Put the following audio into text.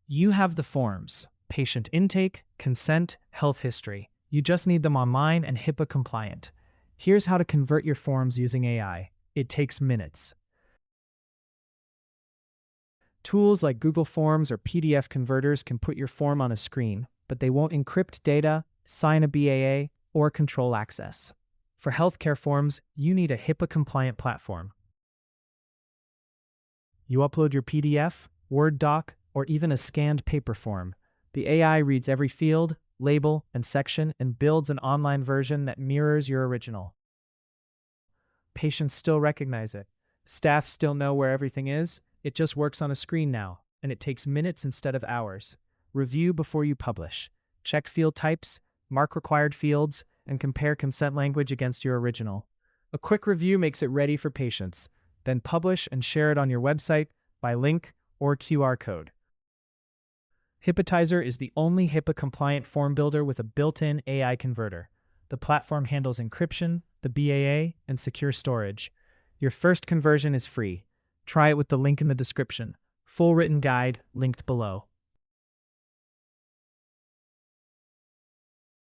You have the forms: patient intake, consent, health history. You just need them online and HIPAA compliant. Here's how to convert your forms using AI. It takes minutes. Tools like Google Forms or PDF converters can put your form on a screen, but they won't encrypt data, sign a BAA, or control access. For healthcare forms, you need a HIPAA-compliant platform. You upload your PDF, Word doc, or even a scanned paper form. The AI reads every field, label, and section and builds an online version that mirrors your original. Patients still recognize it. Staff still know where everything is. It just works on a screen now, and it takes minutes instead of hours. Review before you publish. Check field types, mark required fields, and compare consent language against your original. A quick review makes it ready for patients. Then publish and share it on your website by link or QR code. HIPAAtizer is the only HIPAA-compliant form builder with a built-in AI converter. The platform handles encryption, the BAA, and secure storage. Your first conversion is free. Try it with the link in the description. Full written guide linked below.